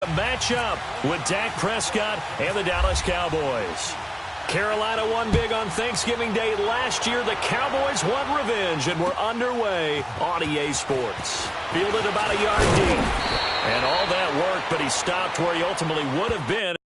Matchup with Dak Prescott and the Dallas Cowboys. Carolina won big on Thanksgiving Day last year. The Cowboys want revenge, and we're underway on EA Sports. Fielded about a yard deep. And all that worked, but he stopped where he ultimately would have been.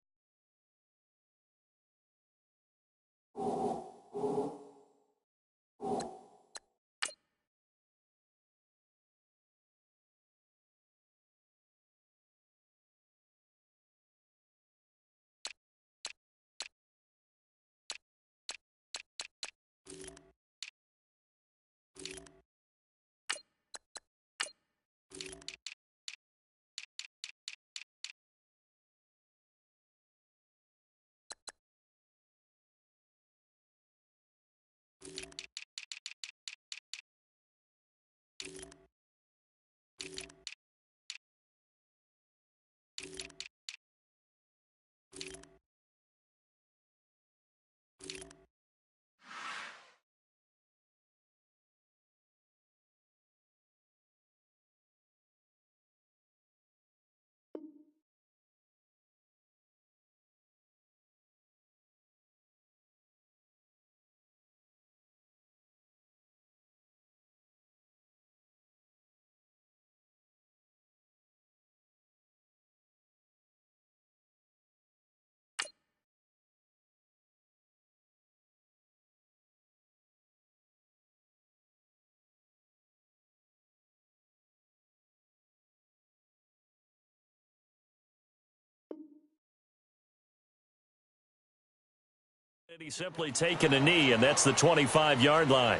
He's simply taken a knee, and that's the 25-yard line.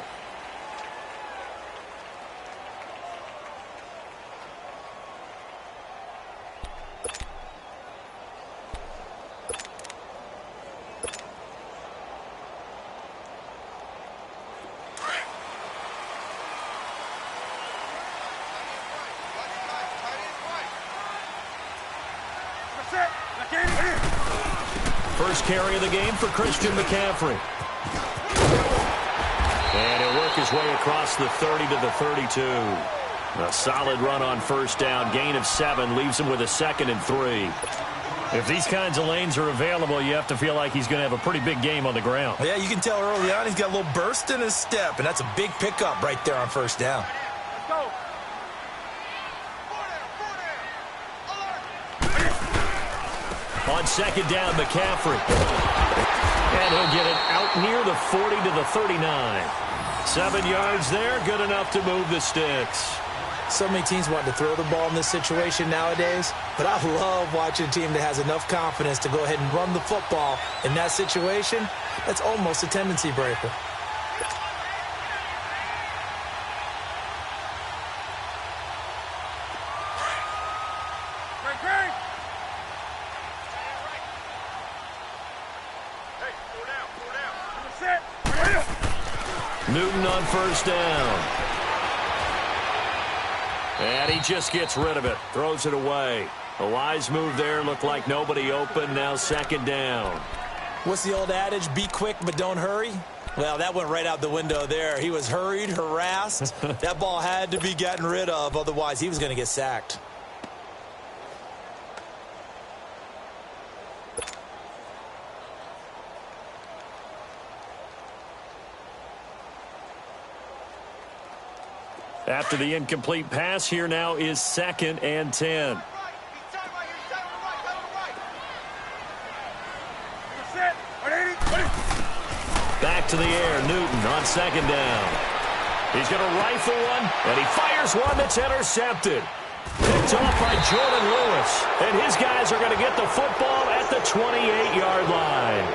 First carry of the game for Christian McCaffrey. And he'll work his way across the 30 to the 32. A solid run on first down. Gain of 7 leaves him with a 2nd and 3. If these kinds of lanes are available, you have to feel like he's going to have a pretty big game on the ground. Yeah, you can tell early on he's got a little burst in his step, and that's a big pickup right there on first down. Let's go. On second down, McCaffrey. And he'll get it out near the 40 to the 39. 7 yards there, good enough to move the sticks. So many teams want to throw the ball in this situation nowadays, but I love watching a team that has enough confidence to go ahead and run the football. In that situation, that's almost a tendency breaker. Newton on first down. And he just gets rid of it. Throws it away. A wise move there. Looked like nobody open. Now second down. What's the old adage? Be quick, but don't hurry. Well, that went right out the window there. He was hurried, harassed. That ball had to be gotten rid of. Otherwise, he was going to get sacked. After the incomplete pass, here now is 2nd and 10. Back to the air, Newton on second down. He's going to rifle one, and he fires one that's intercepted. Picked off by Jordan Lewis, and his guys are going to get the football at the 28-yard line.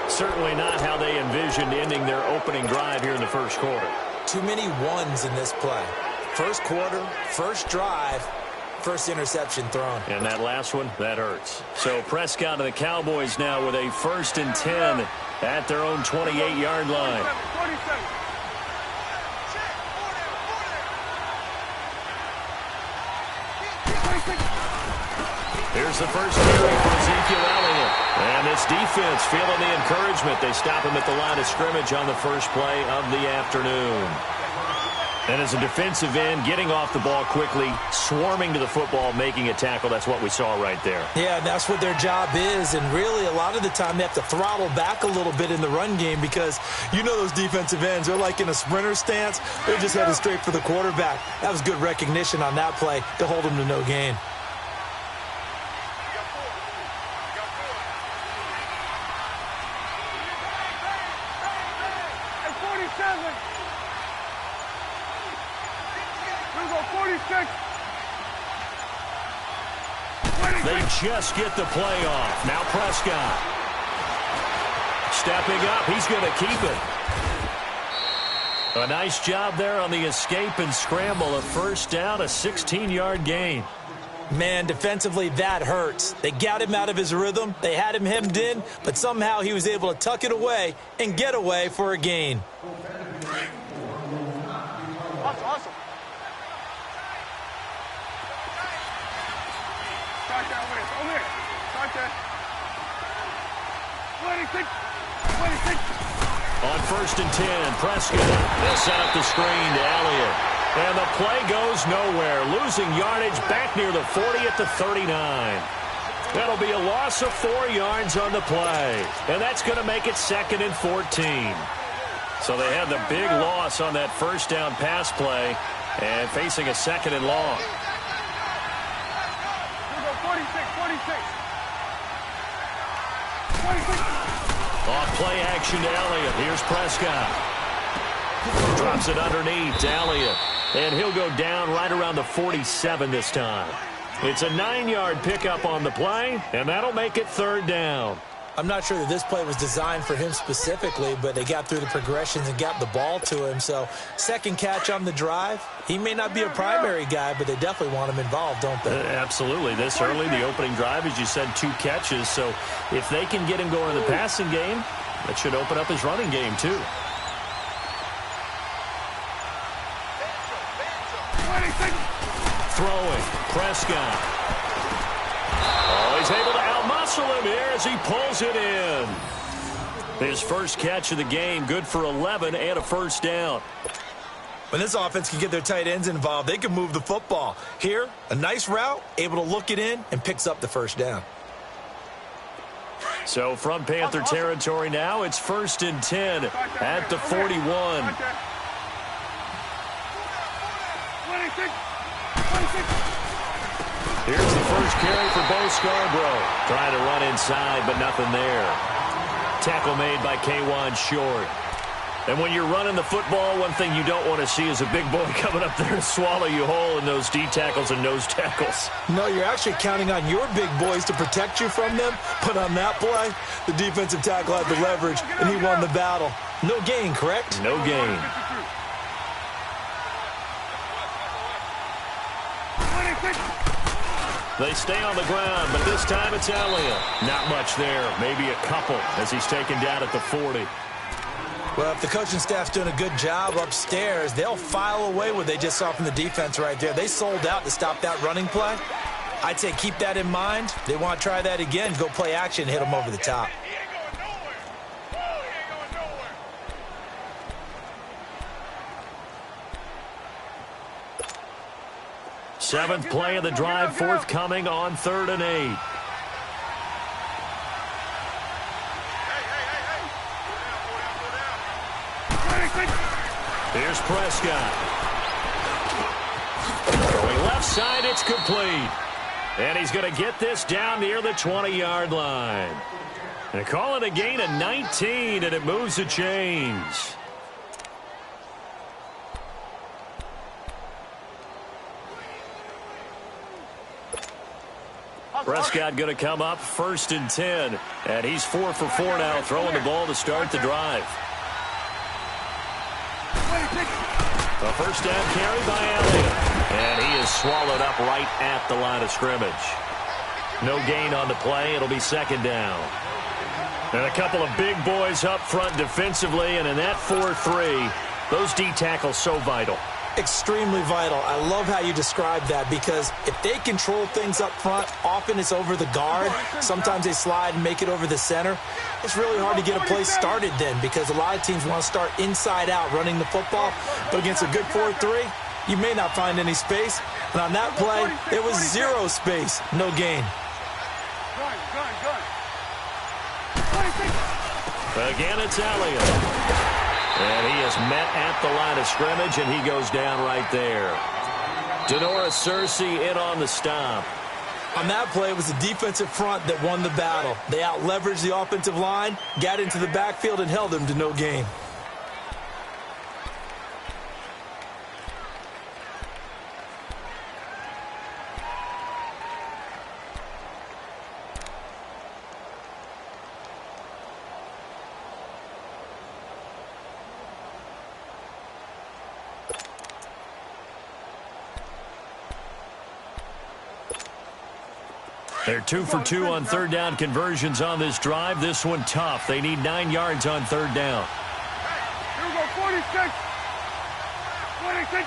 Certainly not how they envisioned ending their opening drive here in the first quarter. Too many ones in this play. First quarter, first drive, first interception thrown. And that last one, that hurts. So Prescott and the Cowboys now with a 1st and 10 at their own 28-yard line. Here's the first carry for Ezekiel Elliott. And this defense feeling the encouragement. They stop him at the line of scrimmage on the first play of the afternoon. And as a defensive end, getting off the ball quickly, swarming to the football, making a tackle, that's what we saw right there. Yeah, and that's what their job is. And really, a lot of the time, they have to throttle back a little bit in the run game because you know those defensive ends, they're like in a sprinter stance. They're just headed straight for the quarterback. That was good recognition on that play to hold them to no gain. They just get the play off. Now Prescott. Stepping up. He's going to keep it. A nice job there on the escape and scramble. A first down, a 16-yard gain. Man, defensively, that hurts. They got him out of his rhythm. They had him hemmed in, but somehow he was able to tuck it away and get away for a gain. Awesome. On 1st and 10, Prescott. They set up the screen to Elliott. And the play goes nowhere. Losing yardage back near the 40 at the 39. That'll be a loss of 4 yards on the play. And that's going to make it 2nd and 14. So they had the big loss on that first down pass play and facing a 2nd and long. 46. Off play action to Elliott. Here's Prescott. Drops it underneath to Elliott. And he'll go down right around the 47 this time. It's a 9-yard pickup on the play, and that'll make it 3rd down. I'm not sure that this play was designed for him specifically, but they got through the progressions and got the ball to him. So, second catch on the drive. He may not be a primary guy, but they definitely want him involved, don't they? Absolutely. This early, the opening drive, as you said, 2 catches. So, if they can get him going in the passing game, that should open up his running game, too. Throwing. Prescott. Oh, he's able to outmuscle him here as he pulls it in. His first catch of the game, good for 11 and a first down. When this offense can get their tight ends involved, they can move the football. Here, a nice route, able to look it in, and picks up the first down. So from Panther territory now, it's 1st and 10 at the 41. Here's the first carry for Bo Scarborough. Trying to run inside, but nothing there. Tackle made by K'Wan Short. And when you're running the football, one thing you don't want to see is a big boy coming up there and swallow you whole in those D tackles and nose tackles. No, you're actually counting on your big boys to protect you from them. But on that play, the defensive tackle had the leverage, and he won the battle. No gain, correct? No gain. They stay on the ground, but this time it's Elliott. Not much there, maybe a couple as he's taken down at the 40. Well, if the coaching staff's doing a good job upstairs, they'll file away what they just saw from the defense right there. They sold out to stop that running play. I'd say keep that in mind. They want to try that again, go play action, hit them over the top. Seventh play of the drive forthcoming on 3rd and 8. Here's Prescott. Going left side, it's complete. And he's going to get this down near the 20-yard line. They call it a gain of 19, and it moves the chains. Prescott going to come up 1st and 10. And he's 4 for 4 now, throwing the ball to start the drive. A first down carry by Elliott. And he is swallowed up right at the line of scrimmage. No gain on the play. It'll be 2nd down. And a couple of big boys up front defensively. And in that 4-3, those D tackles so vital. Extremely vital. I love how you described that because if they control things up front, often it's over the guard. Sometimes they slide and make it over the center. It's really hard to get a play started then because a lot of teams want to start inside out running the football. But against a good 4-3, you may not find any space. And on that play, it was zero space, no gain. Again, it's Elliott. And he is met at the line of scrimmage, and he goes down right there. Denora Searcy in on the stop. On that play, it was the defensive front that won the battle. They out-leveraged the offensive line, got into the backfield, and held them to no gain. They're 2 for 2 on third down conversions on this drive. This one tough. They need 9 yards on third down. Here we go, 46. 46.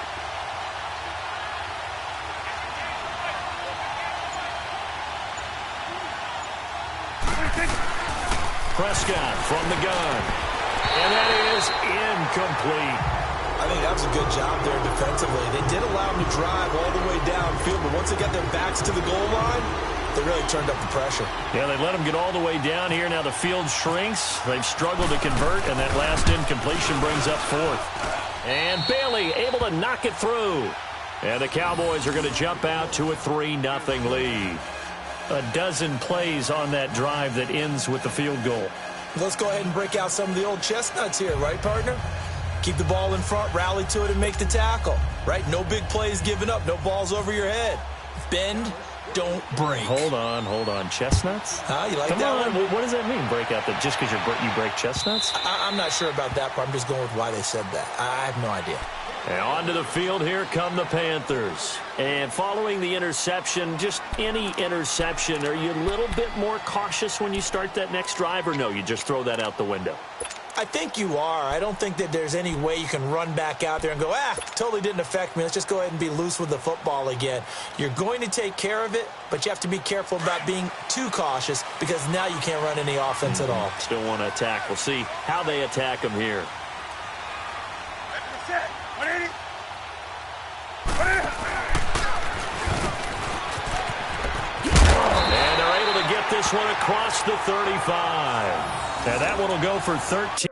Prescott from the gun. And that is incomplete. I think that was a good job there defensively. They did allow them to drive all the way downfield, but once they got their backs to the goal line, they really turned up the pressure. Yeah, they let them get all the way down here. Now the field shrinks. They've struggled to convert, and that last incompletion brings up fourth. And Bailey able to knock it through. And the Cowboys are going to jump out to a 3-0 lead. A dozen plays on that drive that ends with the field goal. Let's go ahead and break out some of the old chestnuts here, right, partner? Keep the ball in front, rally to it, and make the tackle, right? No big plays given up, no balls over your head. Bend, don't break. Hold on. Chestnuts? You like Come that on. one? What does that mean, break out? That just because you break chestnuts? I'm not sure about that part. I'm just going with why they said that. I have no idea. And onto the field, here come the Panthers. And following the interception, just any interception, are you a little bit more cautious when you start that next drive, or no, you just throw that out the window? I think you are. I don't think that there's any way you can run back out there and go, totally didn't affect me. Let's just go ahead and be loose with the football again. You're going to take care of it, but you have to be careful about being too cautious because now you can't run any offense at all. Still want to attack. We'll see how they attack them here. And they're able to get this one across the 35. And that one will go for 13.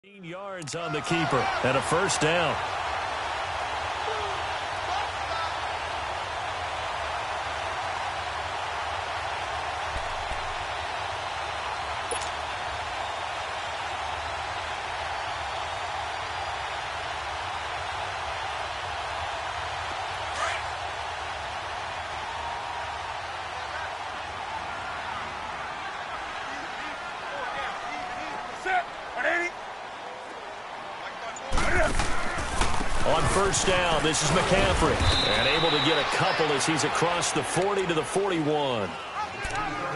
Yards on the keeper and a first down. On first down, this is McCaffrey. And able to get a couple as he's across the 40 to the 41. Well,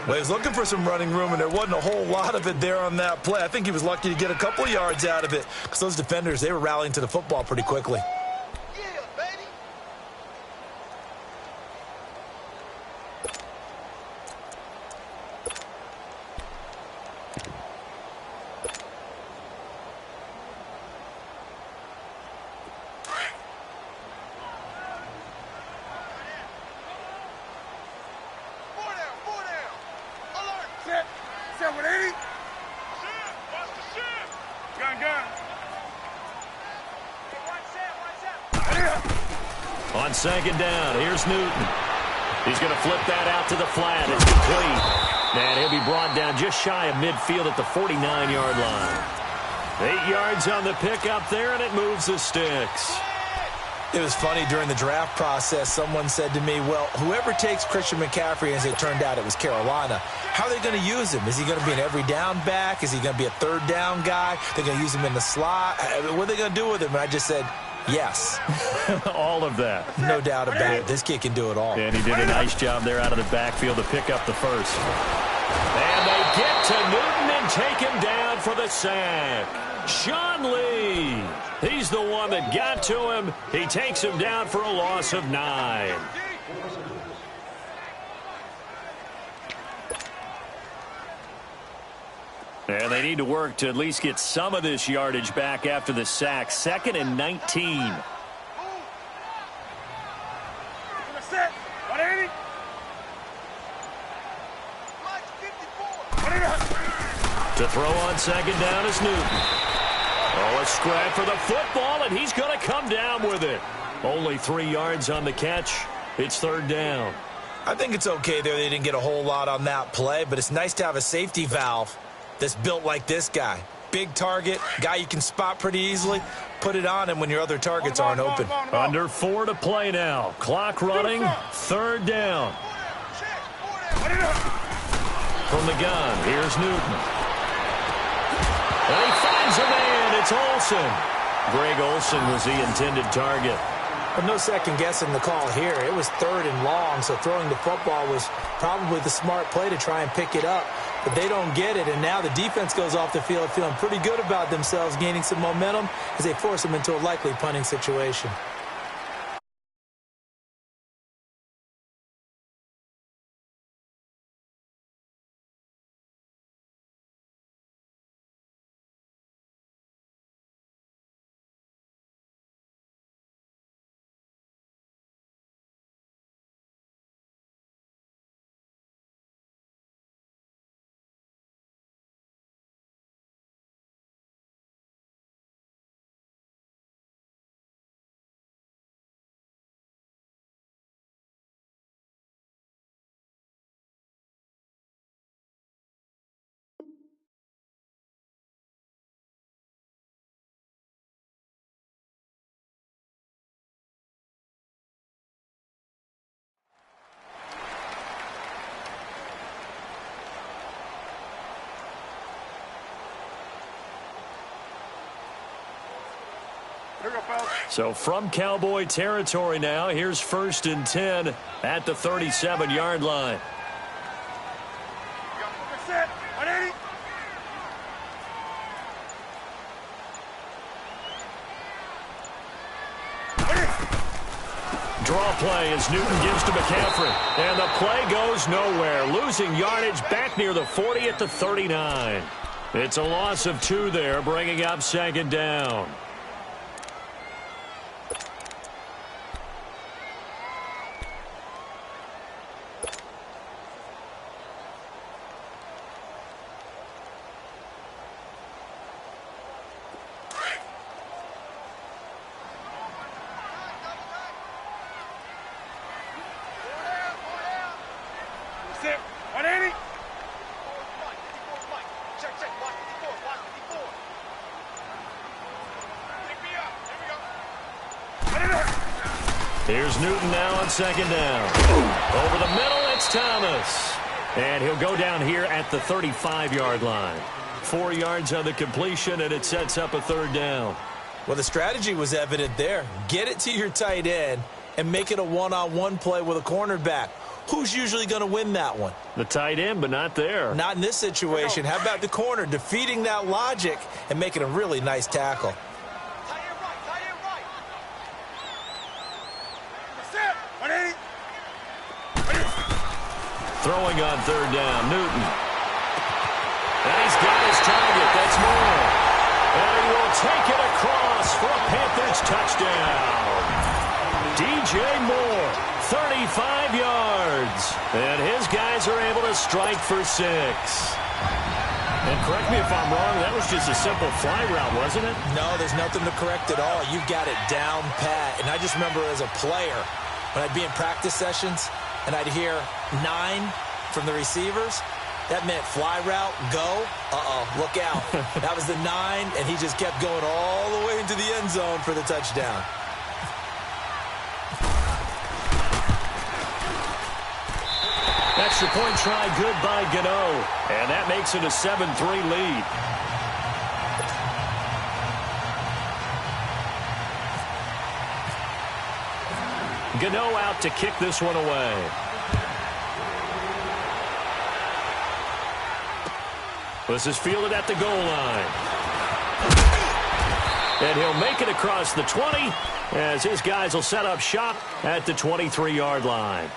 he was looking for some running room, and there wasn't a whole lot of it there on that play. I think he was lucky to get a couple yards out of it because those defenders, they were rallying to the football pretty quickly. On second down, here's Newton. He's going to flip that out to the flat. It's complete. And he'll be brought down just shy of midfield at the 49-yard line. 8 yards on the pickup there, and it moves the sticks. It was funny during the draft process. Someone said to me, well, whoever takes Christian McCaffrey, as it turned out it was Carolina, how are they going to use him? Is he going to be an every down back? Is he going to be a third down guy? They're going to use him in the slot? What are they going to do with him? And I just said, yes. All of that. No doubt about it. This kid can do it all. And he did a nice job there out of the backfield to pick up the first. And they get to Newton and take him down for the sack. Sean Lee. He's the one that got to him. He takes him down for a loss of 9. And they need to work to at least get some of this yardage back after the sack. 2nd and 19. To throw on second down is Newton. Oh, a scrap for the football, and he's going to come down with it. Only 3 yards on the catch. It's 3rd down. I think it's okay there. They didn't get a whole lot on that play, but it's nice to have a safety valve that's built like this guy. Big target, guy you can spot pretty easily. Put it on him when your other targets aren't open. Under 4 to play now. Clock running. 3rd down. From the gun, here's Newton. And he finds a man. It's Olsen. Greg Olsen was the intended target. But no second guessing the call here. It was 3rd and long, so throwing the football was probably the smart play to try and pick it up. But they don't get it, and now the defense goes off the field feeling pretty good about themselves, gaining some momentum as they force them into a likely punting situation. So from Cowboy territory now, here's 1st and 10 at the 37-yard line. Draw play as Newton gives to McCaffrey. And the play goes nowhere. Losing yardage back near the 40 at the 39. It's a loss of 2 there, bringing up 2nd down. Here's Newton now on second down. Over the middle, it's Thomas. And he'll go down here at the 35-yard line. 4 yards on the completion, and it sets up a third down. Well, the strategy was evident there. Get it to your tight end and make it a one-on-one play with a cornerback. Who's usually going to win that one? The tight end, but not there. Not in this situation. How about the corner defeating that logic and making a really nice tackle? Throwing on third down, Newton. And he's got his target. That's Moore. And he will take it across for a Panthers touchdown. DJ Moore, 35 yards. And his guys are able to strike for 6. And correct me if I'm wrong, that was just a simple fly route, wasn't it? No, there's nothing to correct at all. You've got it down pat. And I just remember as a player, when I'd be in practice sessions, and I'd hear 9 from the receivers, that meant fly route, go, look out. That was the 9, and he just kept going all the way into the end zone for the touchdown. Extra point try good by Gano, and that makes it a 7-3 lead. Gano out to kick this one away. This is fielded at the goal line. And he'll make it across the 20 as his guys will set up shop at the 23-yard line.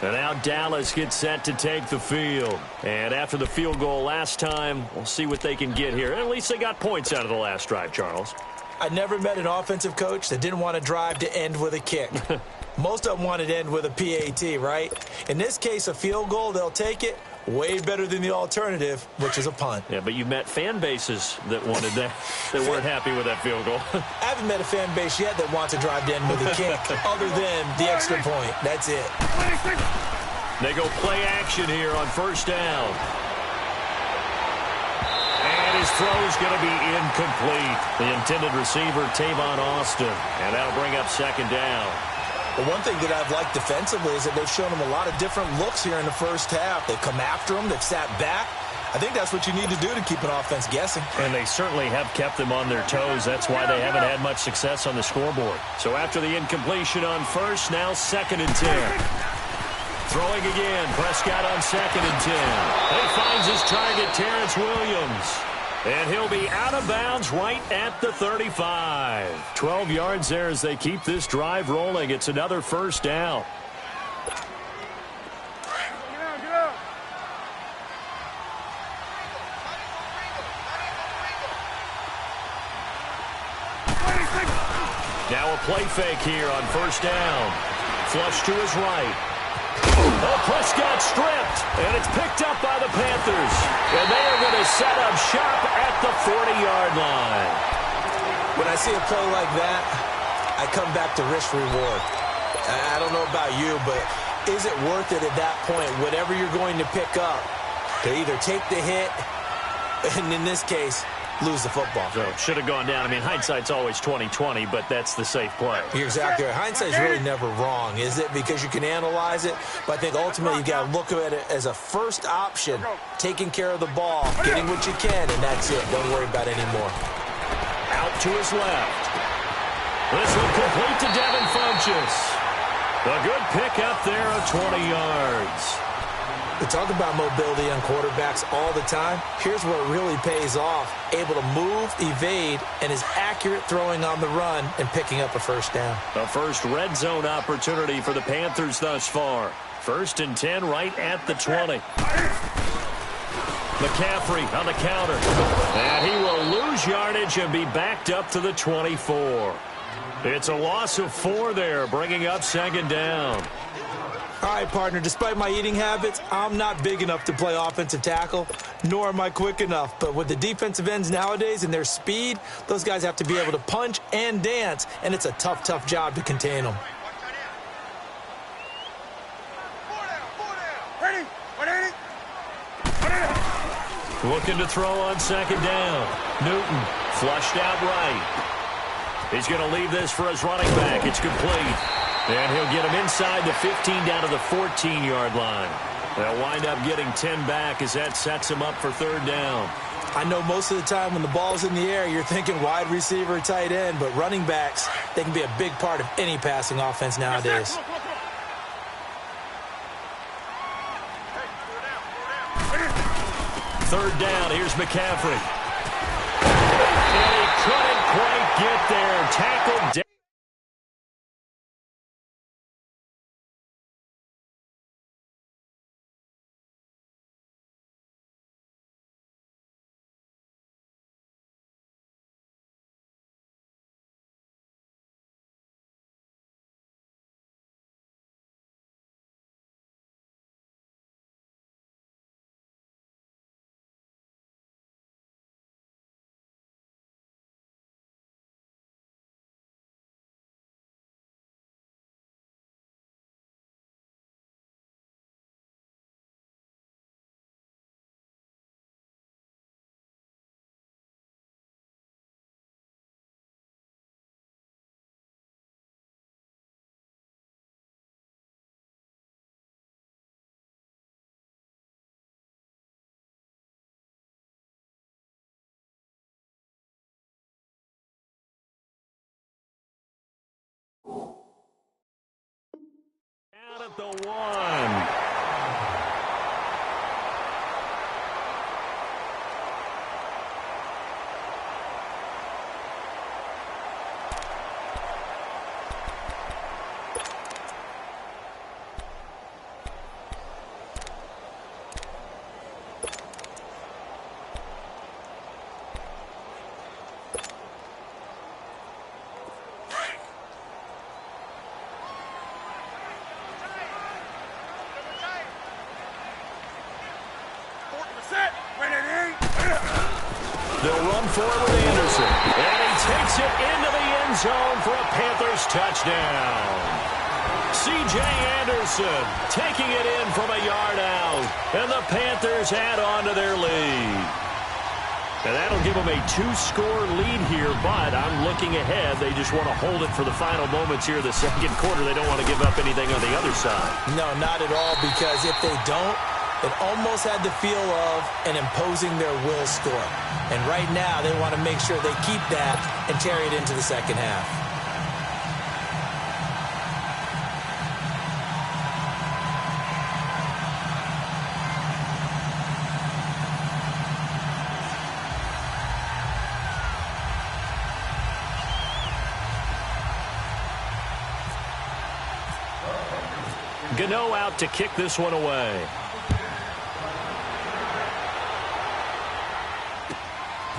And now Dallas gets set to take the field. And after the field goal last time, we'll see what they can get here. At least they got points out of the last drive, Charles. I never met an offensive coach that didn't want to drive to end with a kick. Most of them wanted to end with a PAT, right? In this case, a field goal, they'll take it. Way better than the alternative, which is a punt. Yeah, but you met fan bases that wanted that, that weren't happy with that field goal. I haven't met a fan base yet that wants to drive to end with a kick other than the extra point. That's it. They go play action here on first down. And his throw is going to be incomplete. The intended receiver, Tavon Austin. And that'll bring up second down. The one thing that I've liked defensively is that they've shown him a lot of different looks here in the first half. They've come after him. They've sat back. I think that's what you need to do to keep an offense guessing. And they certainly have kept them on their toes. That's why they haven't had much success on the scoreboard. So after the incompletion on first, now 2nd and 10. Throwing again, Prescott on 2nd and 10. He finds his target, Terrence Williams. And he'll be out of bounds right at the 35. 12 yards there as they keep this drive rolling. It's another first down. Get out. Now a play fake here on first down. Flush to his right. Oh, Prescott stripped, and it's picked up by the Panthers. And they are going to set up shop at the 40-yard line. When I see a play like that, I come back to risk-reward. I don't know about you, but is it worth it at that point, whatever you're going to pick up, to either take the hit, and in this case, lose the football? So should have gone down. I mean, hindsight's always 20/20, but that's the safe play. You're exactly right. Hindsight's really never wrong, is it? Because you can analyze it, but I think ultimately you got to look at it as a first option, taking care of the ball, getting what you can, and that's it. Don't worry about it anymore. Out to his left. This one complete to Devin Funchess. A good pick up there of 20 yards. We talk about mobility on quarterbacks all the time. Here's where it really pays off. Able to move, evade, and is accurate throwing on the run and picking up a first down. The first red zone opportunity for the Panthers thus far. 1st and 10 right at the 20. McCaffrey on the counter. And he will lose yardage and be backed up to the 24. It's a loss of 4 there, bringing up 2nd down. All right, partner, despite my eating habits, I'm not big enough to play offensive tackle, nor am I quick enough. But with the defensive ends nowadays and their speed, those guys have to be able to punch and dance, and it's a tough, tough job to contain them. Ready? Looking to throw on 2nd down. Newton flushed out right. He's going to leave this for his running back. It's complete. And he'll get him inside the 15 down to the 14-yard line. They'll wind up getting 10 back as that sets him up for third down. I know most of the time when the ball's in the air, you're thinking wide receiver, tight end, but running backs, they can be a big part of any passing offense nowadays. Third down, here's McCaffrey. And he couldn't quite get there. Tackled down. Out at the 1. They'll run forward with Anderson. And he takes it into the end zone for a Panthers touchdown. C.J. Anderson taking it in from a yard out. And the Panthers add on to their lead. And that'll give them a 2-score lead here, but I'm looking ahead. They just want to hold it for the final moments here of the second quarter. They don't want to give up anything on the other side. No, not at all, because if they don't, it almost had the feel of an imposing their will score. And right now, they want to make sure they keep that and carry it into the second half. Gano out to kick this one away.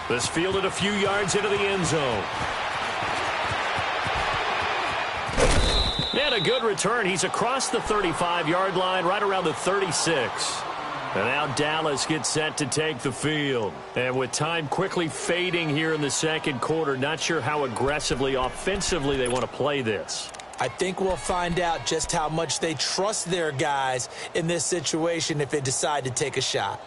This fielded a few yards into the end zone. And a good return. He's across the 35-yard line, right around the 36. And now Dallas gets set to take the field. And with time quickly fading here in the second quarter, not sure how aggressively, offensively they want to play this. I think we'll find out just how much they trust their guys in this situation if they decide to take a shot.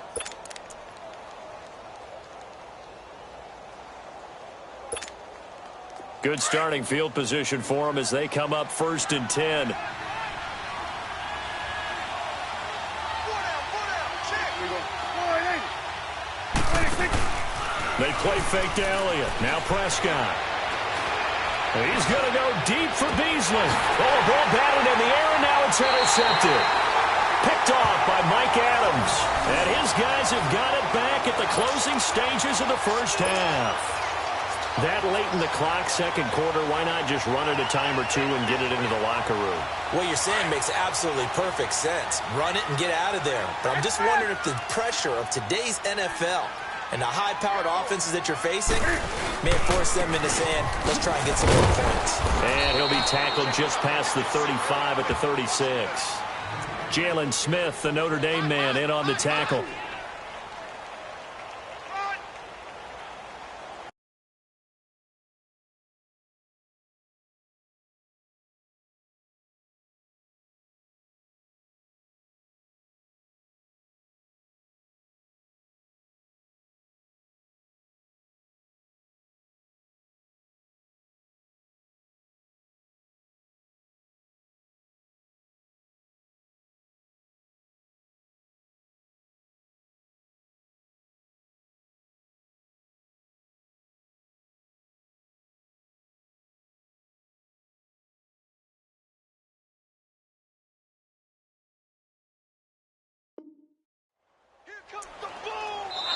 Good starting field position for them as they come up 1st and 10. They play fake to Elliott. Now Prescott. He's going to go deep for Beasley. Oh, a ball batted in the air, and now it's intercepted. Picked off by Mike Adams. And his guys have got it back at the closing stages of the first half. That late in the clock, second quarter, why not just run it a time or two and get it into the locker room? What you're saying makes absolutely perfect sense. Run it and get out of there. But I'm just wondering if the pressure of today's NFL and the high-powered offenses that you're facing may force them into saying, let's try and get some more points. And he'll be tackled just past the 35 at the 36. Jalen Smith, the Notre Dame man, in on the tackle.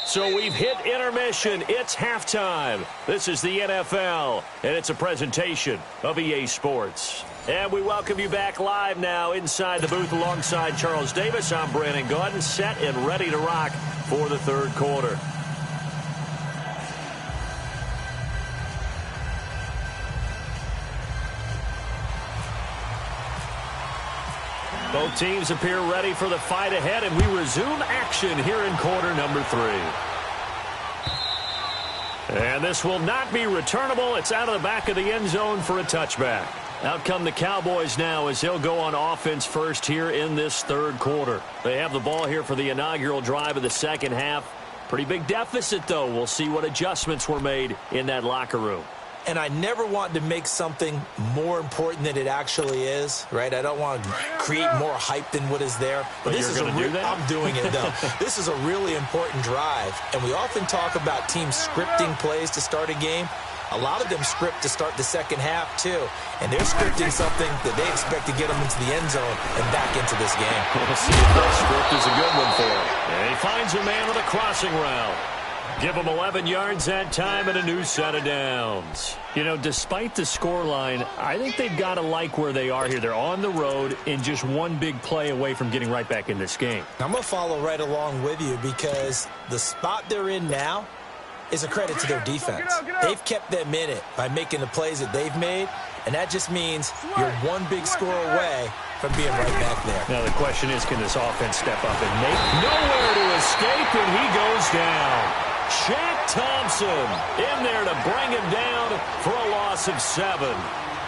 So we've hit intermission. It's halftime. This is the NFL, and it's a presentation of EA Sports. And we welcome you back live now inside the booth alongside Charles Davis. I'm Brandon Gaudin, set and ready to rock for the third quarter. Both teams appear ready for the fight ahead, and we resume action here in quarter number 3. And this will not be returnable. It's out of the back of the end zone for a touchback. Out come the Cowboys now as they'll go on offense first here in this third quarter. They have the ball here for the inaugural drive of the second half. Pretty big deficit, though. We'll see what adjustments were made in that locker room. And I never want to make something more important than it actually is, right? I don't want to create more hype than what is there. But this is I'm doing it, though. This is a really important drive. And we often talk about teams scripting plays to start a game. A lot of them script to start the second half, too. And they're scripting something that they expect to get them into the end zone and back into this game. We'll see if that script is a good one for him. And he finds a man with a crossing route. Give him 11 yards that time and a new set of downs. You know, despite the scoreline, I think they've got to like where they are here. They're on the road and just one big play away from getting right back in this game. I'm going to follow right along with you because the spot they're in now is a credit to their defense. They've kept them in it by making the plays that they've made, and that just means you're one big score away from being right back there. Now the question is, can this offense step up and make nowhere to escape, and he goes down. Shaq Thompson in there to bring him down for a loss of 7.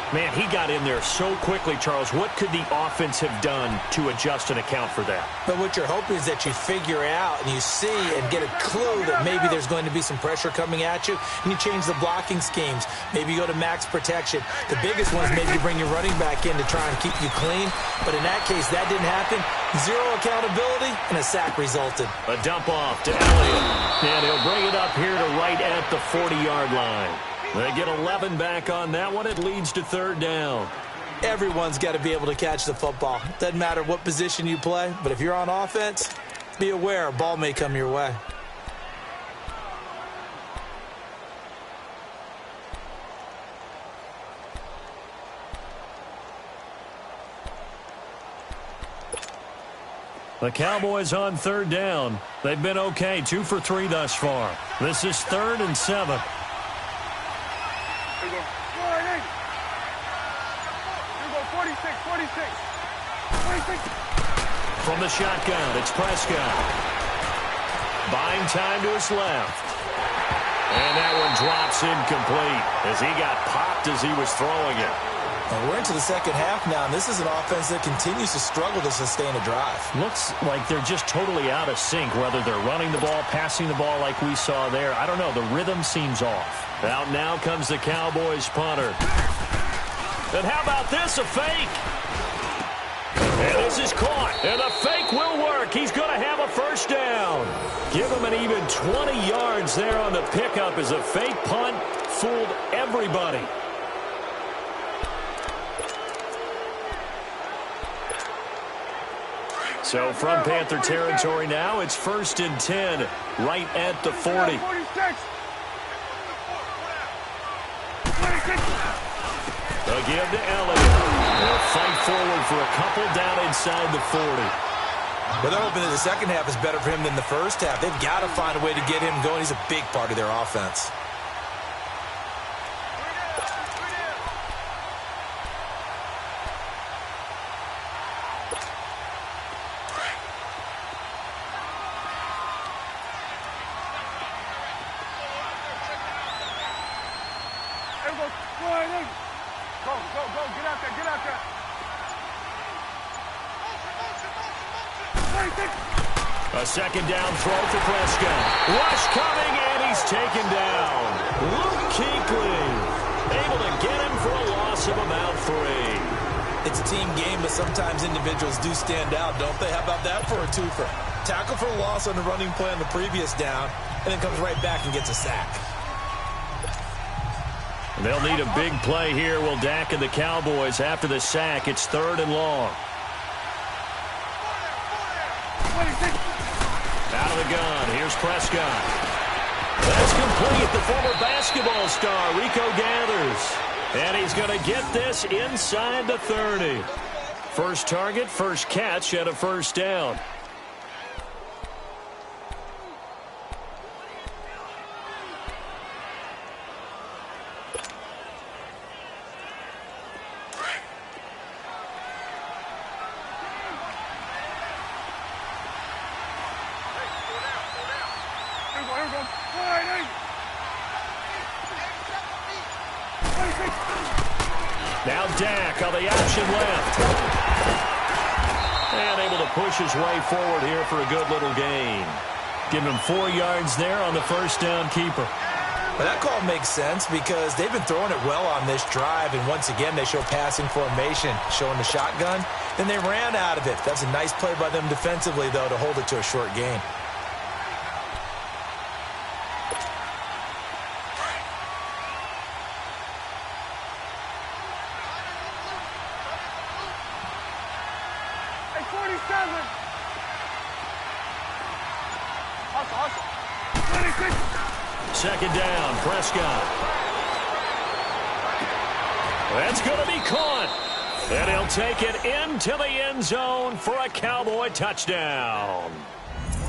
Man, he got in there so quickly, Charles. What could the offense have done to adjust and account for that? But what you're hoping is that you figure out and you see and get a clue that maybe there's going to be some pressure coming at you, and you change the blocking schemes. Maybe you go to max protection. The biggest one is maybe you bring your running back in to try and keep you clean. But in that case, that didn't happen. Zero accountability, and a sack resulted. A dump off to Elliott. And he'll bring it up here to right at the 40-yard line. They get 11 back on that one. It leads to third down. Everyone's got to be able to catch the football. Doesn't matter what position you play, but if you're on offense, be aware a ball may come your way. The Cowboys on third down. They've been okay, 2 for 3 thus far. This is 3rd and 7. Here we go, 46. From the shotgun, it's Prescott. Buying time to his left. And that one drops incomplete as he got popped as he was throwing it. Well, we're into the second half now, and this is an offense that continues to struggle to sustain a drive. Looks like they're just totally out of sync, whether they're running the ball, passing the ball like we saw there. I don't know. The rhythm seems off. Out now comes the Cowboys punter. And how about this, a fake? And this is caught. And the fake will work. He's going to have a first down. Give him an even 20 yards there on the pickup as a fake punt fooled everybody. So from Panther territory now, it's 1st and 10, right at the 40. 46. A give to Elliott. They'll fight forward for a couple down inside the 40. But they're hoping that the second half is better for him than the first half. They've got to find a way to get him going. He's a big part of their offense. Go, get out there. 26. A second down throw for Prescott. Rush coming, and he's taken down. Luke Kuechly able to get him for a loss of about 3. It's a team game, but sometimes individuals do stand out, don't they? How about that for a twofer? Tackle for a loss on the running play on the previous down, and then comes right back and gets a sack. They'll need a big play here. Will Dak and the Cowboys after the sack. It's 3rd and long. 26. Out of the gun. Here's Prescott. That's complete. The former basketball star, Rico gathers. And he's going to get this inside the 30. First target, first catch, and a first down. Now Dak on the option left. And able to push his way forward here for a good little gain. Giving him 4 yards there on the first down keeper. Well, that call makes sense because they've been throwing it well on this drive, and once again they show passing formation, showing the shotgun. Then they ran out of it. That's a nice play by them defensively, though, to hold it to a short gain. Second down, Prescott. That's going to be caught. And he'll take it into the end zone for a Cowboy touchdown.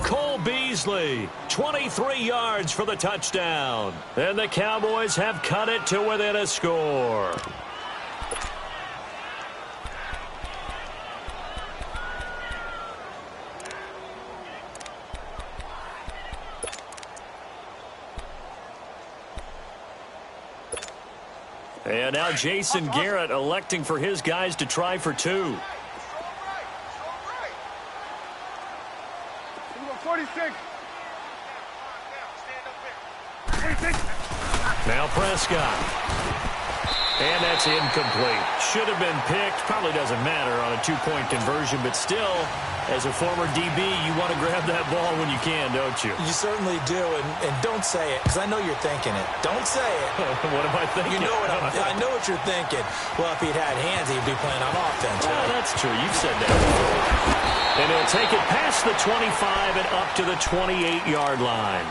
Cole Beasley, 23 yards for the touchdown. And the Cowboys have cut it to within a score. And now Jason Garrett electing for his guys to try for 2. 46. Now Prescott. And that's incomplete. Should have been picked. Probably doesn't matter on a 2-point conversion, but still, as a former DB, you want to grab that ball when you can, don't you? You certainly do, and don't say it, because I know you're thinking it. Don't say it. What am I thinking? You know what I know what you're thinking. Well, if he'd had hands, he'd be playing on offense. Well, that's true. You've said that before. And he'll take it past the 25 and up to the 28-yard line.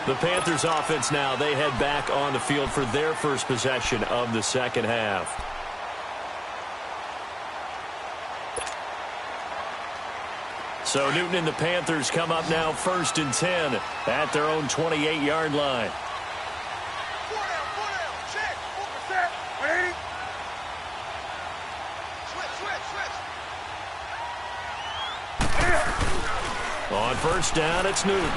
The Panthers offense now, they head back on the field for their first possession of the second half. So Newton and the Panthers come up now 1st and 10 at their own 28-yard line. On first down, it's Newton.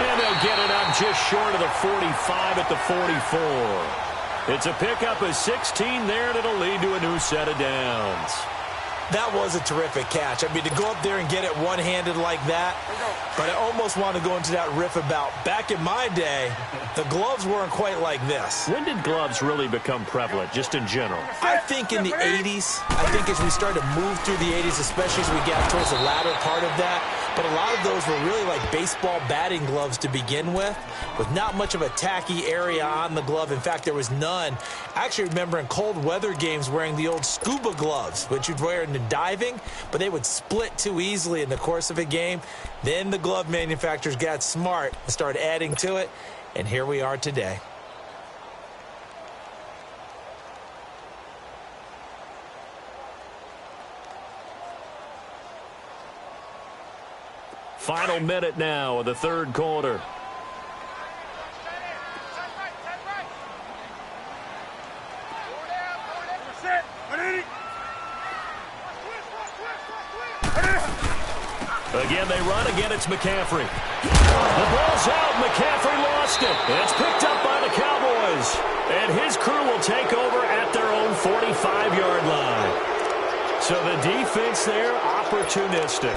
And they'll get it up just short of the 45 at the 44. It's a pickup of 16 there, and it'll lead to a new set of downs. That was a terrific catch. I mean, to go up there and get it one-handed like that, but I almost want to go into that riff about back in my day, the gloves weren't quite like this. When did gloves really become prevalent, just in general? I think in the 80s. I think as we started to move through the 80s, especially as we got towards the latter part of that, but a lot of those were really like baseball batting gloves to begin with not much of a tacky area on the glove. In fact, there was none. I actually remember in cold weather games wearing the old scuba gloves, which you'd wear in the diving, but they would split too easily in the course of a game. Then the glove manufacturers got smart and started adding to it, and here we are today. Final minute now of the third quarter. Again, they run. Again, it's McCaffrey. The ball's out. McCaffrey lost it. It's picked up by the Cowboys. And his crew will take over at their own 45-yard line. So the defense there, opportunistic.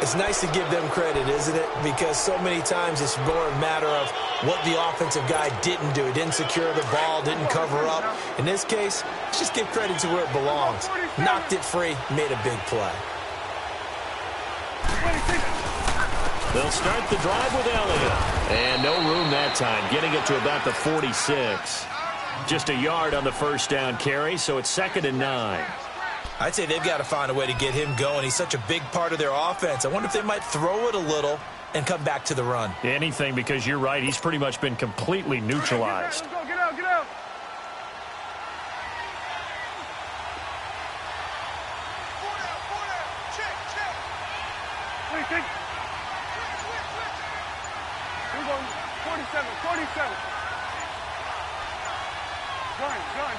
It's nice to give them credit, isn't it? Because so many times it's more a matter of what the offensive guy didn't do. He didn't secure the ball, didn't cover up. In this case, let's just give credit to where it belongs. Knocked it free, made a big play. They'll start the drive with Elliott. And no room that time, getting it to about the 46. Just a yard on the first down carry, so it's 2nd and 9. I'd say they've got to find a way to get him going. He's such a big part of their offense. I wonder if they might throw it a little and come back to the run. Anything, because you're right. He's pretty much been completely neutralized. Let's go. Get out, get out. Wait, take. Here we go. 47, 47.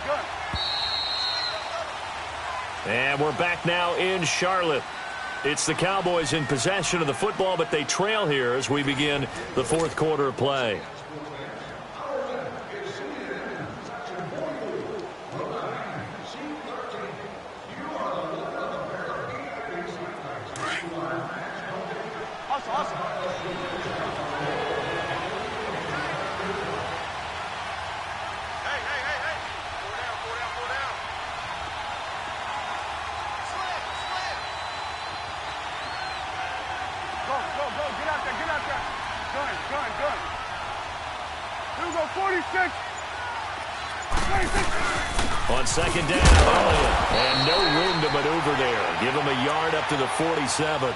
Gun. And we're back now in Charlotte. It's the Cowboys in possession of the football, but they trail here as we begin the fourth quarter of play. Awesome. Hey. Pull down. Go. Get out there. Gun. Here we go, 46. 26. On second down, and no room to maneuver there. Give him a yard up to the 47.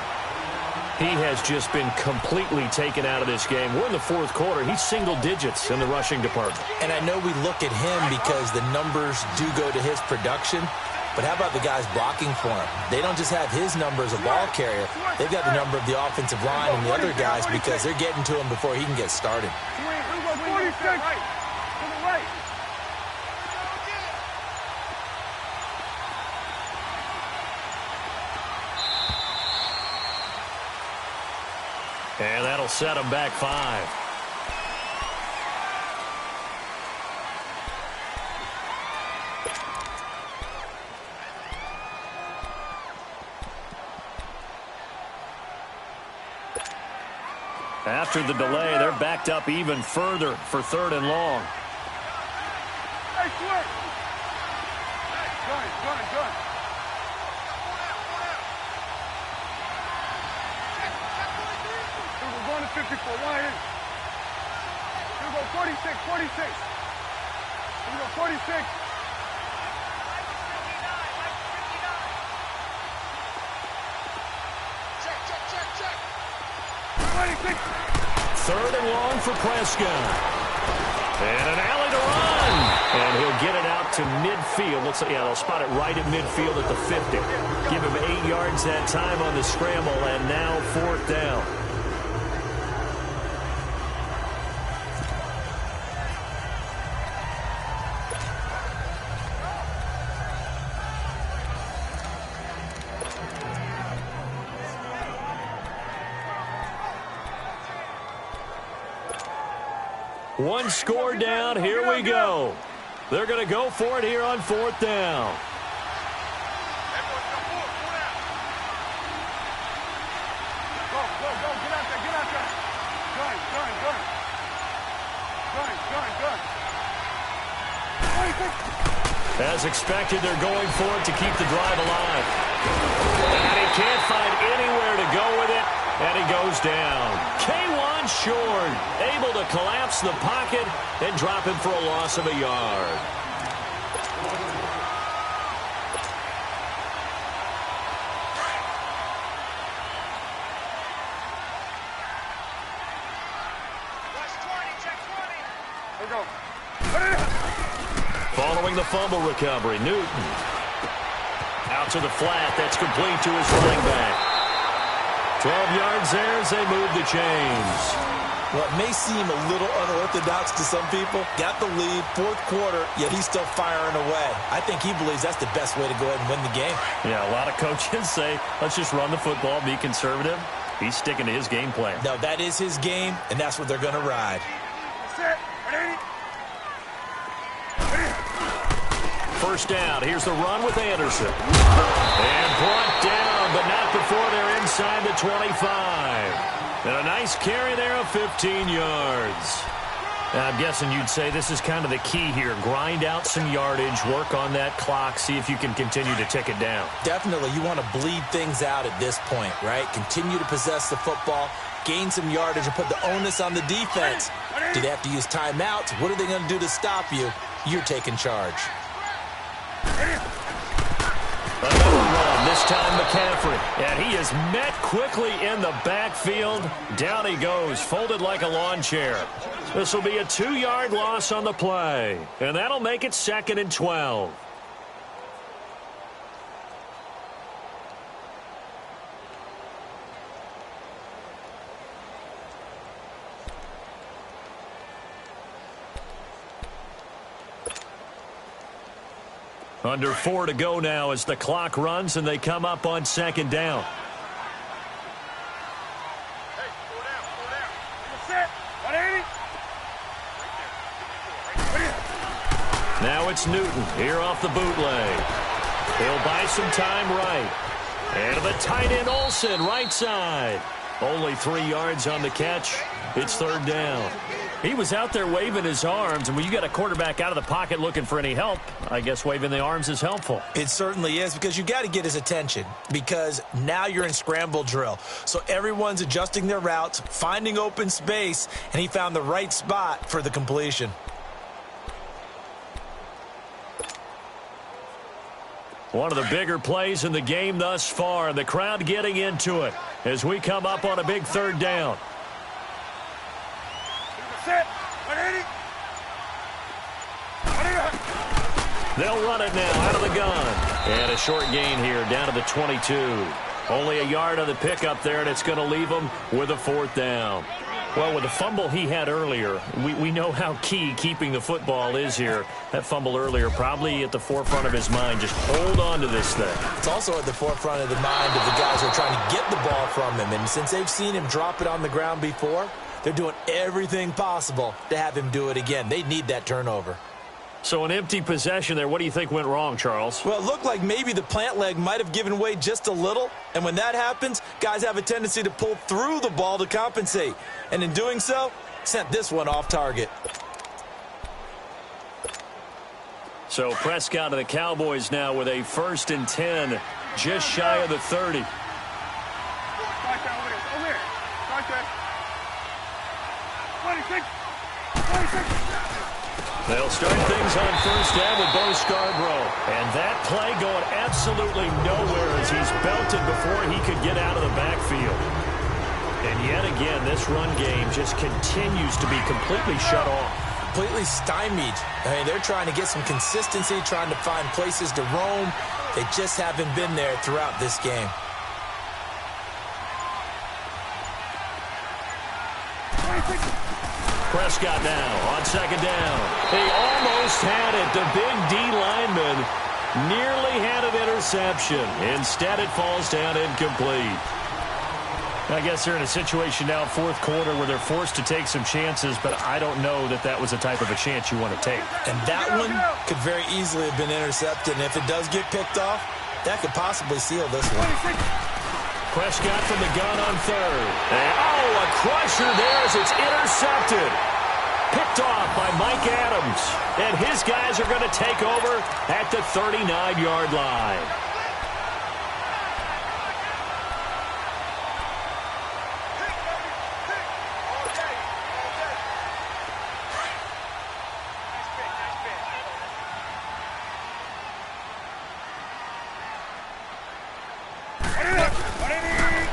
He has just been completely taken out of this game. We're in the fourth quarter. He's single digits in the rushing department. And I know we look at him because the numbers do go to his production, but how about the guys blocking for him? They don't just have his number as a ball carrier. They've got the number of the offensive line and the other guys because they're getting to him before he can get started. Here we go, 46. To the right. And that'll set him back 5. After the delay, they're backed up even further for 3rd and long. Hey, switch. Gun. We're going to 54. One in. Here we go, 46. Here we go, 46. Check. 26. 3rd and long for Prescott. And an alley to run. And he'll get it out to midfield. Looks like, they'll spot it right at midfield at the 50. Give him 8 yards that time on the scramble, and now 4th down. One score down. Here we go. They're going to go for it here on 4th down. Go. Get out there. Gun. 26. As expected, they're going for it to keep the drive alive. And he can't find anywhere to go with it, and he goes down. K1 short, able to collapse the pocket and drop him for a loss of a yard. Here we go. Following the fumble recovery, Newton. Out to the flat. That's complete to his running back. 12 yards there as they move the chains. Well, it may seem a little unorthodox to some people. Got the lead, 4th quarter, yet he's still firing away. I think he believes that's the best way to go ahead and win the game. Yeah, a lot of coaches say, let's just run the football, be conservative. He's sticking to his game plan. No, that is his game, and that's what they're going to ride. Set. Ready? First down. Here's the run with Anderson. And brought down, but not before they're inside the 25. And a nice carry there of 15 yards. I'm guessing you'd say this is kind of the key here. Grind out some yardage, work on that clock, see if you can continue to tick it down. Definitely. You want to bleed things out at this point, right? Continue to possess the football, gain some yardage, and put the onus on the defense. Do they have to use timeouts? What are they going to do to stop you? You're taking charge. Another run, this time McCaffrey. And he is met quickly in the backfield. Down he goes, folded like a lawn chair. This will be a 2-yard loss on the play. And that'll make it 2nd and 12. Under 4 to go now as the clock runs and they come up on 2nd down. Hey, slow down, slow down. Set. 180. Now it's Newton here off the bootleg. He'll buy some time right. And the tight end Olsen right side. Only 3 yards on the catch. It's 3rd down. He was out there waving his arms, and when you got a quarterback out of the pocket looking for any help, I guess waving the arms is helpful. It certainly is, because you got to get his attention, because now you're in scramble drill. So everyone's adjusting their routes, finding open space, and he found the right spot for the completion. One of the bigger plays in the game thus far, and the crowd getting into it as we come up on a big 3rd down. Set. 180. They'll run it now out of the gun. And a short gain here down to the 22. Only a yard on the pickup there, and it's going to leave them with a 4th down. Well, with the fumble he had earlier, we know how key keeping the football is here. That fumble earlier probably at the forefront of his mind. Just hold on to this thing. It's also at the forefront of the mind of the guys who are trying to get the ball from him. And since they've seen him drop it on the ground before, they're doing everything possible to have him do it again. They need that turnover. So an empty possession there. What do you think went wrong, Charles? Well, it looked like maybe the plant leg might have given way just a little. And when that happens, guys have a tendency to pull through the ball to compensate. And in doing so, sent this one off target. So Prescott of the Cowboys now with a 1st and 10, just shy of the 30. Over there. 26. 26. They'll start things on 1st down with Bo Scarborough. And that play going absolutely nowhere as he's belted before he could get out of the backfield. And yet again, this run game just continues to be completely shut off. Completely stymied. I mean, they're trying to get some consistency, trying to find places to roam. They just haven't been there throughout this game. Prescott now on 2nd down. He almost had it. The big D lineman nearly had an interception. Instead, it falls down incomplete. I guess they're in a situation now, 4th quarter, where they're forced to take some chances, but I don't know that that was the type of a chance you want to take. And that one could very easily have been intercepted. And if it does get picked off, that could possibly seal this one. Prescott from the gun on 3rd. And, a crusher there as it's intercepted. Picked off by Mike Adams. And his guys are going to take over at the 39-yard line.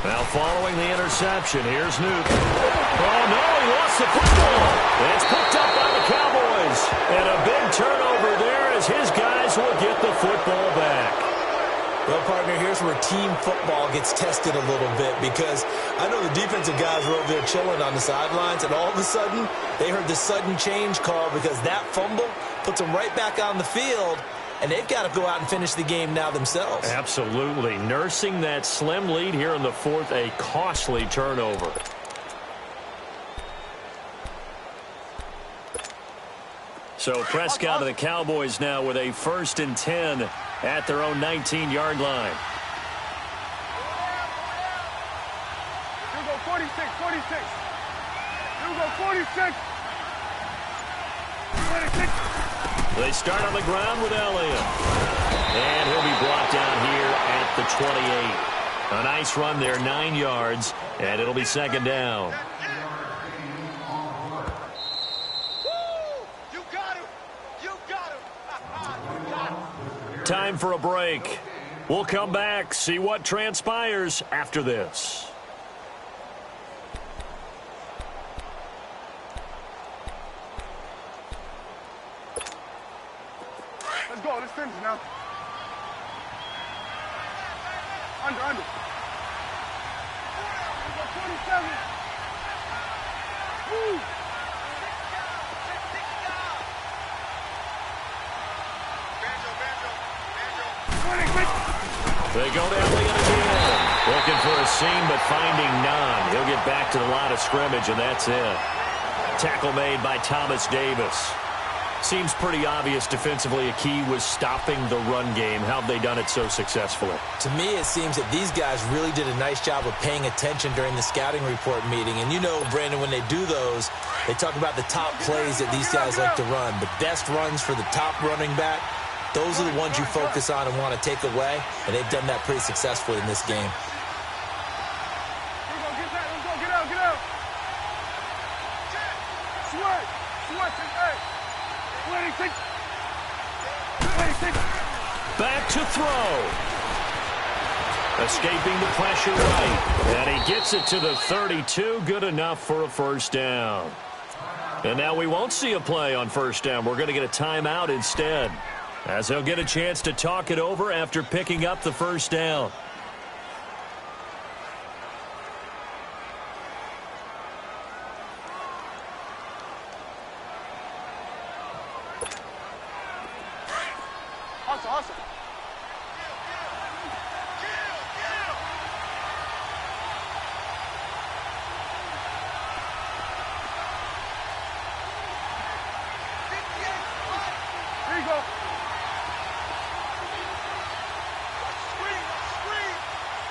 Now following the interception, here's Newton. Oh, no, he lost the football. It's picked up by the Cowboys. And a big turnover there as his guys will get the football back. Well, partner, here's where team football gets tested a little bit, because I know the defensive guys were over there chilling on the sidelines, and all of a sudden, they heard the sudden change call because that fumble puts them right back on the field. And they've got to go out and finish the game now themselves. Absolutely. Nursing that slim lead here in the 4th, a costly turnover. So Prescott of the Cowboys now with a 1st and 10 at their own 19-yard line. You go 46, 46. You go 46. 26. They start on the ground with Elliott. And he'll be brought down here at the 28. A nice run there, 9 yards, and it'll be 2nd down. You got him. You got him. You got him. Time for a break. We'll come back, see what transpires after this. Let's go. Let's finish now. Under. Let's go 47. Woo! They go down the end again. Looking for a seam, but finding none. He'll get back to the line of scrimmage, and that's it. Tackle made by Thomas Davis. Seems pretty obvious defensively a key was stopping the run game. How have they done it so successfully? To me, it seems that these guys really did a nice job of paying attention during the scouting report meeting. And you know, Brandon, when they do those, they talk about the top plays that these guys like to run. The best runs for the top running back, those are the ones you focus on and want to take away. And they've done that pretty successfully in this game. Get out. Sweat, hey. 26. Back to throw. Escaping the pressure right. And he gets it to the 32. Good enough for a first down. And now we won't see a play on first down. We're going to get a timeout instead, as they'll get a chance to talk it over after picking up the first down. Hustle. Here you go.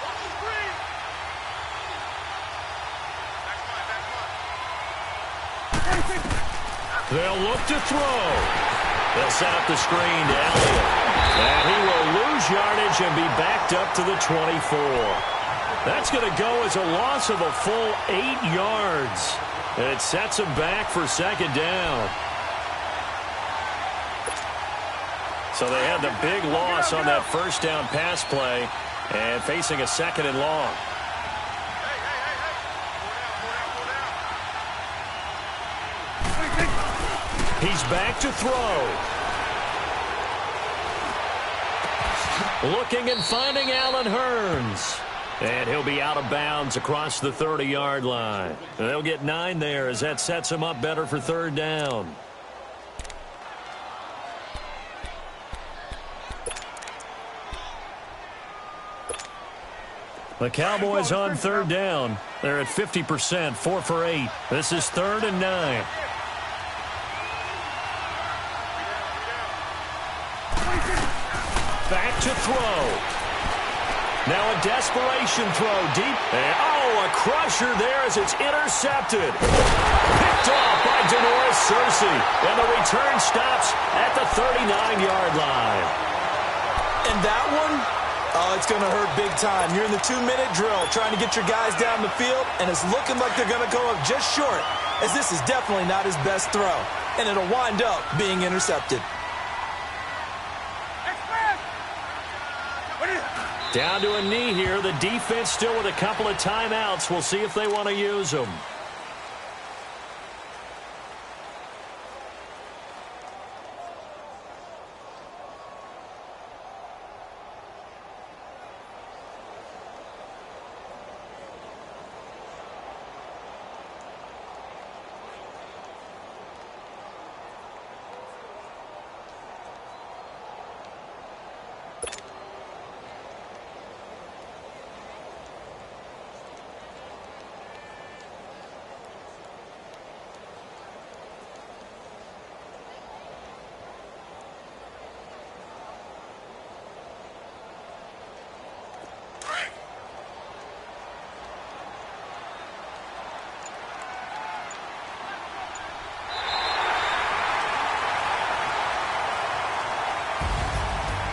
Watch the screen. They'll look to throw. They'll set up the screen to Elliott. And he will lose yardage and be backed up to the 24. That's going to go as a loss of a full 8 yards. And it sets him back for second down. So they had the big loss on that first down pass play and facing a second and long. He's back to throw. Looking and finding Allen Hurns. And he'll be out of bounds across the 30-yard line. They'll get 9 there as that sets him up better for third down. The Cowboys on third down. They're at 50%, 4 for 8. This is 3rd and 9. Back to throw. Now a desperation throw deep. And, a crusher there as it's intercepted. Picked off by Denoris Searcy. And the return stops at the 39-yard line. And that one, it's going to hurt big time. You're in the 2-minute drill trying to get your guys down the field, and it's looking like they're going to go up just short, as this is definitely not his best throw. And it'll wind up being intercepted. Down to a knee here. The defense still with a couple of timeouts. We'll see if they want to use them.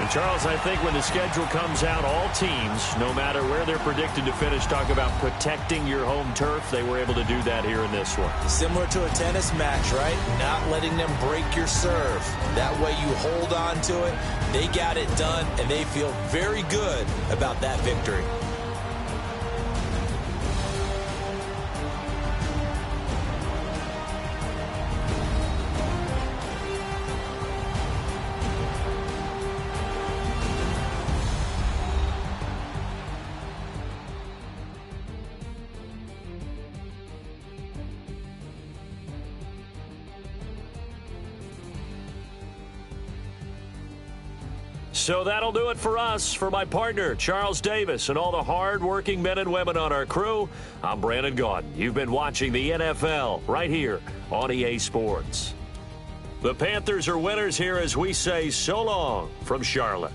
And Charles, I think when the schedule comes out, all teams, no matter where they're predicted to finish, talk about protecting your home turf. They were able to do that here in this one. Similar to a tennis match, right? Not letting them break your serve. That way you hold on to it. They got it done, and they feel very good about that victory. So that'll do it for us. For my partner, Charles Davis, and all the hard-working men and women on our crew, I'm Brandon Gaudin. You've been watching the NFL right here on EA Sports. The Panthers are winners here as we say so long from Charlotte.